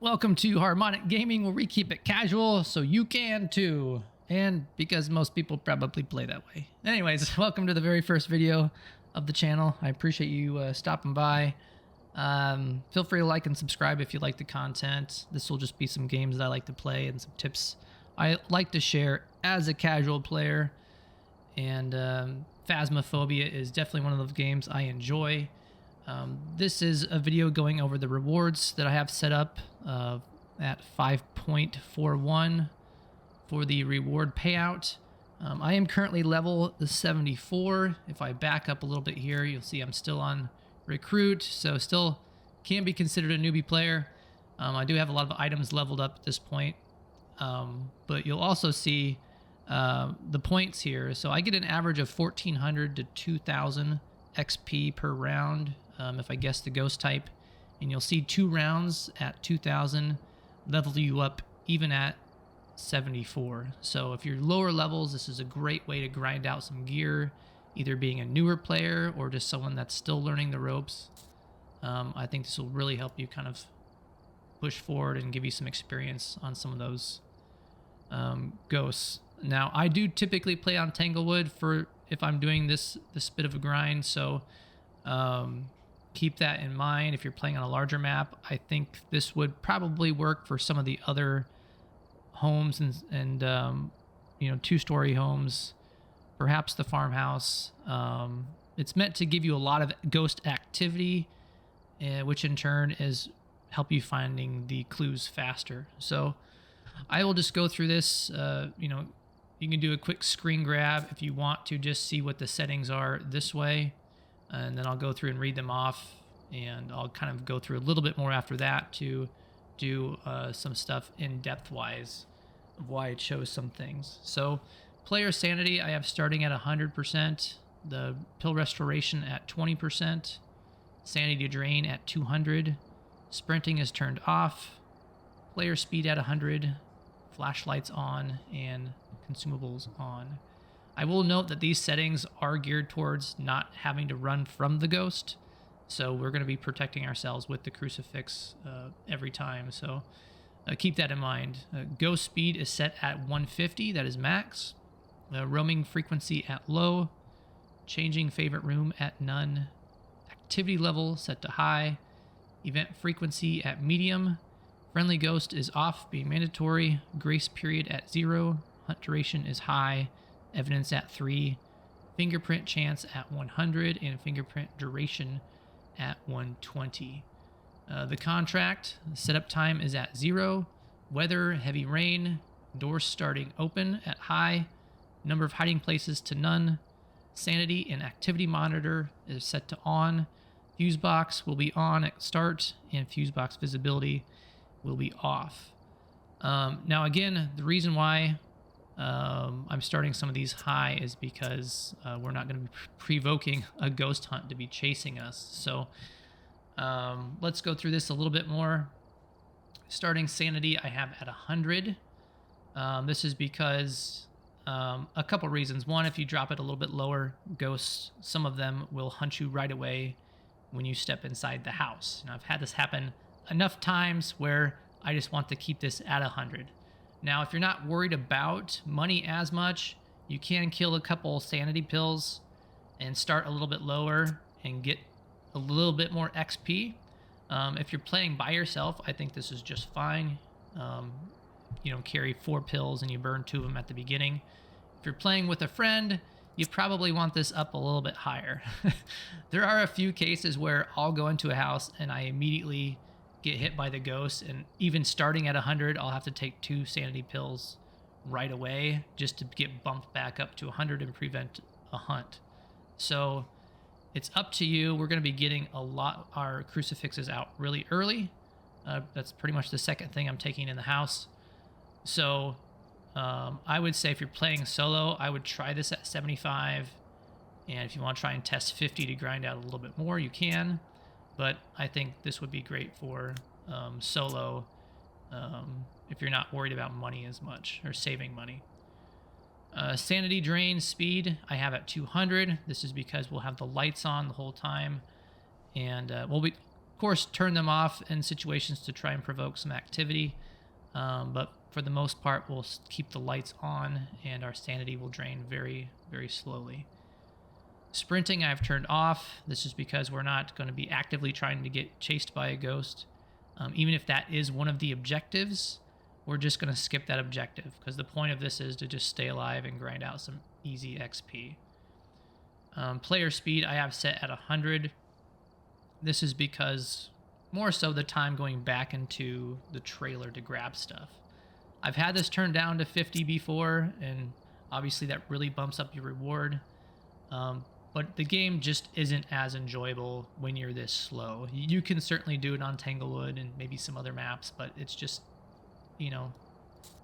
Welcome to Harmonic Gaming, where we keep it casual so you can too. And because most people probably play that way. Anyways, welcome to the very first video of the channel. I appreciate you stopping by. Feel free to like and subscribe if you like the content. This will just be some games that I like to play and some tips I like to share as a casual player. And Phasmophobia is definitely one of those games I enjoy. This is a video going over the rewards that I have set up at 5.41 for the reward payout. I am currently level 74. If I back up a little bit here, you'll see I'm still on recruit, so still can be considered a newbie player. I do have a lot of items leveled up at this point, but you'll also see the points here. So I get an average of 1,400 to 2,000 XP per round if I guess the ghost type, and you'll see 2 rounds at 2,000 level you up even at 74. So if you're lower levels, this is a great way to grind out some gear, either being a newer player or just someone that's still learning the ropes. I think this will really help you kind of push forward and give you some experience on some of those ghosts. Now, I do typically play on Tanglewood for if I'm doing this bit of a grind, so keep that in mind. If you're playing on a larger map, I think this would probably work for some of the other homes and you know, 2-story homes, perhaps the farmhouse. It's meant to give you a lot of ghost activity, which in turn is help you finding the clues faster. So I will just go through this. You know, you can do a quick screen grab if you want to just see what the settings are this way, and then I'll go through and read them off, and I'll kind of go through a little bit more after that to do some stuff in depth wise of why it shows some things. So player sanity I have starting at 100%, the pill restoration at 20%, sanity drain at 200, sprinting is turned off, player speed at 100, flashlights on, and consumables on. I will note that these settings are geared towards not having to run from the ghost, so we're going to be protecting ourselves with the crucifix every time, so keep that in mind. Ghost speed is set at 150, that is max. Roaming frequency at low, changing favorite room at none, activity level set to high, event frequency at medium, friendly ghost is off, being mandatory, grace period at 0, hunt duration is high, evidence at 3, fingerprint chance at 100, and fingerprint duration at 120. The contract setup time is at 0, weather heavy rain, doors starting open at high, number of hiding places to none, sanity and activity monitor is set to on, fuse box will be on at start, and fuse box visibility will be off. Now again, the reason why I'm starting some of these high is because we're not going to be provoking a ghost hunt to be chasing us. So let's go through this a little bit more. Starting sanity I have at 100. This is because a couple reasons. One, if you drop it a little bit lower, ghosts, some of them will hunt you right away when you step inside the house. Now, I've had this happen enough times where I just want to keep this at 100. Now, if you're not worried about money as much, you can kill a couple sanity pills and start a little bit lower and get a little bit more XP. If you're playing by yourself, I think this is just fine. You know, carry 4 pills and you burn 2 of them at the beginning. If you're playing with a friend, you probably want this up a little bit higher. There are a few cases where I'll go into a house and I immediately get hit by the ghost, and even starting at 100, I'll have to take 2 sanity pills right away just to get bumped back up to 100 and prevent a hunt. So it's up to you. We're going to be getting our crucifixes out really early. That's pretty much the second thing I'm taking in the house. So I would say if you're playing solo, I would try this at 75. And if you want to try and test 50 to grind out a little bit more, you can. But I think this would be great for solo if you're not worried about money as much or saving money. Sanity drain speed I have at 200. This is because we'll have the lights on the whole time, and of course, turn them off in situations to try and provoke some activity. But for the most part, we'll keep the lights on and our sanity will drain very, very slowly. Sprinting I've turned off. This is because we're not going to be actively trying to get chased by a ghost. Even if that is one of the objectives, we're just going to skip that objective because the point of this is to just stay alive and grind out some easy XP. Player speed I have set at 100. This is because more so the time going back into the trailer to grab stuff. I've had this turned down to 50 before, and obviously that really bumps up your reward. But the game just isn't as enjoyable when you're this slow. You can certainly do it on Tanglewood and maybe some other maps, but it's just, you know,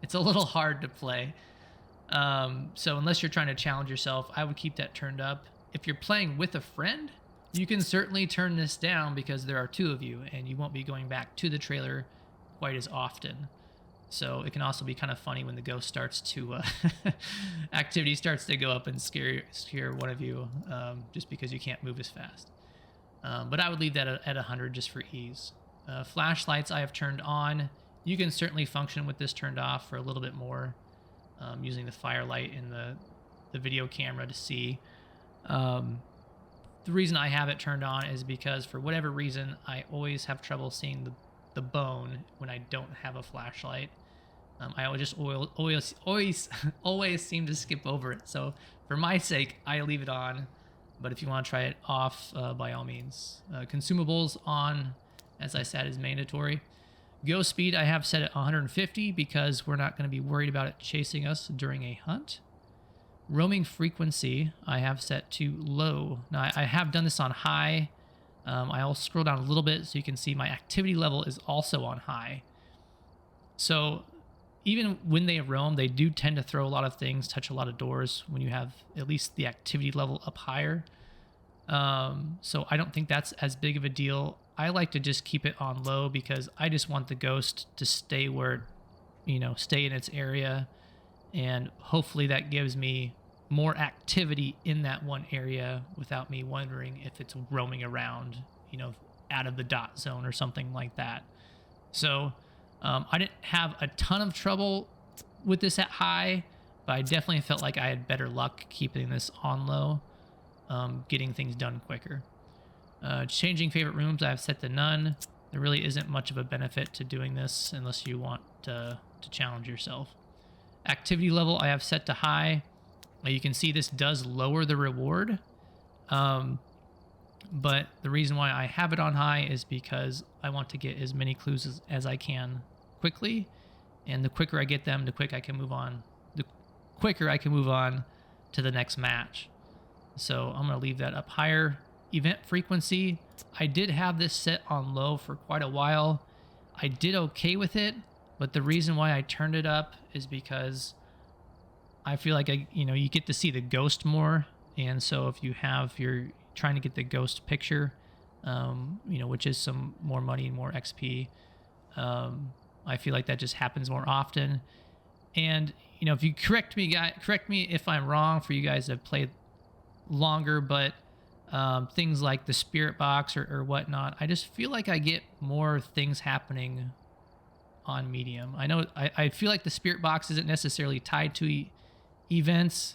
it's a little hard to play. So unless you're trying to challenge yourself, I would keep that turned up. If you're playing with a friend, you can certainly turn this down because there are two of you and you won't be going back to the trailer quite as often. So it can also be kind of funny when the ghost starts to activity starts to go up and scare one of you just because you can't move as fast. But I would leave that at 100 just for ease. Flashlights I have turned on. You can certainly function with this turned off for a little bit more, using the firelight in the video camera to see. The reason I have it turned on is because for whatever reason I always have trouble seeing the bone when I don't have a flashlight. I always seem to skip over it. So for my sake, I leave it on. But if you want to try it off, by all means. Consumables on, as I said, is mandatory. Go speed I have set at 150 because we're not going to be worried about it chasing us during a hunt. Roaming frequency I have set to low. Now I have done this on high. I'll scroll down a little bit so you can see my activity level is also on high. So even when they roam, they do tend to throw a lot of things, touch a lot of doors when you have at least the activity level up higher. So I don't think that's as big of a deal. I like to just keep it on low because I just want the ghost to stay where, stay in its area. And hopefully that gives me more activity in that one area without me wondering if it's roaming around, out of the dot zone or something like that. So I didn't have a ton of trouble with this at high, but I definitely felt like I had better luck keeping this on low, getting things done quicker. Changing favorite rooms I've set to none. There really isn't much of a benefit to doing this unless you want to challenge yourself. Activity level I have set to high. You can see this does lower the reward. But the reason why I have it on high is because I want to get as many clues as I can quickly. And the quicker I get them, the quicker I can move on to the next match. So I'm going to leave that up higher. Event frequency. I did have this set on low for quite a while. I did okay with it. But the reason why I turned it up is because I feel like you get to see the ghost more, and so if you're trying to get the ghost picture, which is some more money and more XP, I feel like that just happens more often. And if you correct me if I'm wrong for you guys that have played longer, but things like the spirit box or whatnot, I just feel like I get more things happening on medium. I feel like the spirit box isn't necessarily tied to events,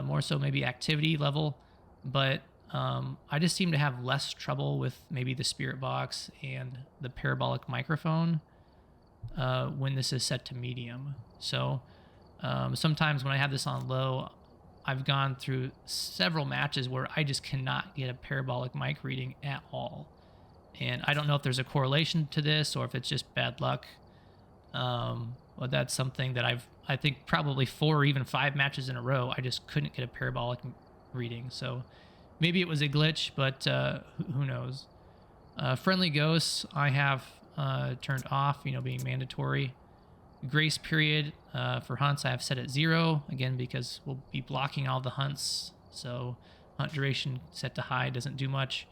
more so maybe activity level, but I just seem to have less trouble with maybe the spirit box and the parabolic microphone when this is set to medium. So sometimes when I have this on low, I've gone through several matches where I just cannot get a parabolic mic reading at all. And I don't know if there's a correlation to this or if it's just bad luck. Well, that's something that I think probably 4 or even 5 matches in a row, I just couldn't get a parabolic reading. So maybe it was a glitch, but who knows? Friendly ghosts I have turned off, being mandatory. Grace period for hunts I have set at 0, again, because we'll be blocking all the hunts. So hunt duration set to high doesn't do much.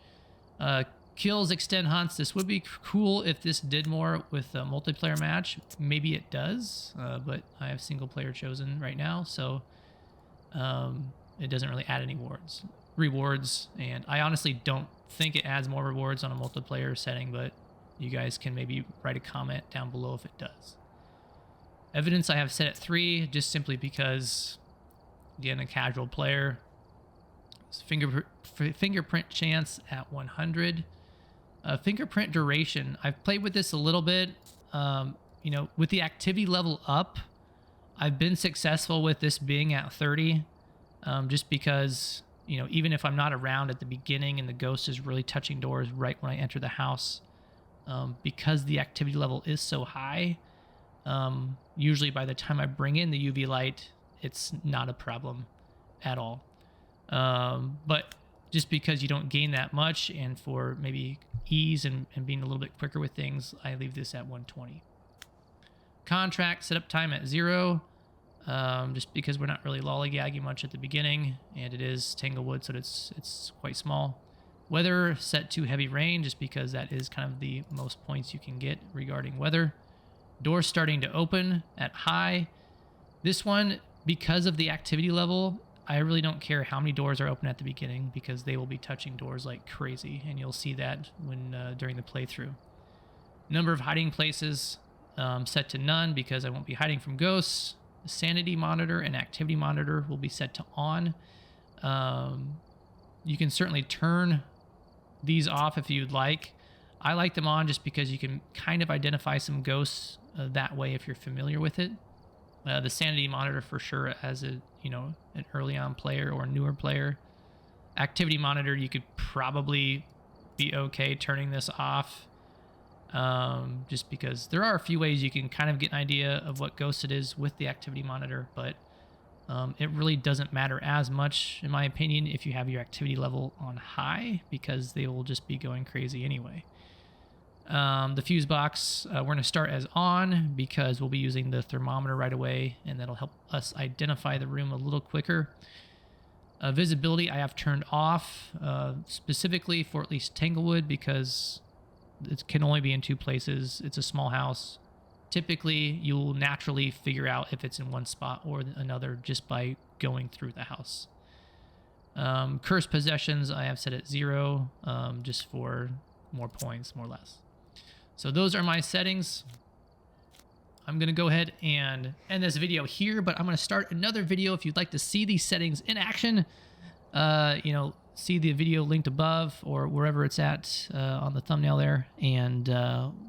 Kills extend hunts. This would be cool if this did more with a multiplayer match. Maybe it does, but I have single player chosen right now, so it doesn't really add any wards. rewards, and I honestly don't think it adds more rewards on a multiplayer setting, but you guys can maybe write a comment down below if it does. Evidence I have set at 3, just simply because, again, a casual player. Fingerprint chance at 100. Fingerprint duration. I've played with this a little bit. You know, with the activity level up, I've been successful with this being at 30, just because, you know, even if I'm not around at the beginning and the ghost is really touching doors right when I enter the house, because the activity level is so high, usually by the time I bring in the UV light, it's not a problem at all. But just because you don't gain that much, and for maybe ease and being a little bit quicker with things, I leave this at 120. Contract setup time at 0, just because we're not really lollygagging much at the beginning, and it is Tanglewood, so it's quite small. Weather set to heavy rain, just because that is kind of the most points you can get regarding weather. Doors starting to open at high. This one, because of the activity level, I really don't care how many doors are open at the beginning, because they will be touching doors like crazy, and you'll see that when during the playthrough. Number of hiding places set to none, because I won't be hiding from ghosts. The sanity monitor and activity monitor will be set to on. You can certainly turn these off if you'd like. I like them on just because you can kind of identify some ghosts that way if you're familiar with it. The sanity monitor for sure as a, you know, an early on player or a newer player. Activity monitor, you could probably be okay turning this off, just because there are a few ways you can kind of get an idea of what ghost it is with the activity monitor, but it really doesn't matter as much, in my opinion, if you have your activity level on high, because they will just be going crazy anyway. The fuse box, we're going to start as on, because we'll be using the thermometer right away, and that'll help us identify the room a little quicker. Visibility I have turned off, specifically for at least Tanglewood, because it can only be in 2 places. It's a small house. Typically, you'll naturally figure out if it's in one spot or another just by going through the house. Cursed possessions I have set at 0, just for more points, more or less. So those are my settings. I'm going to go ahead and end this video here, but I'm going to start another video if you'd like to see these settings in action. You know, see the video linked above or wherever it's at on the thumbnail there, and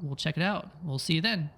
we'll check it out. We'll see you then.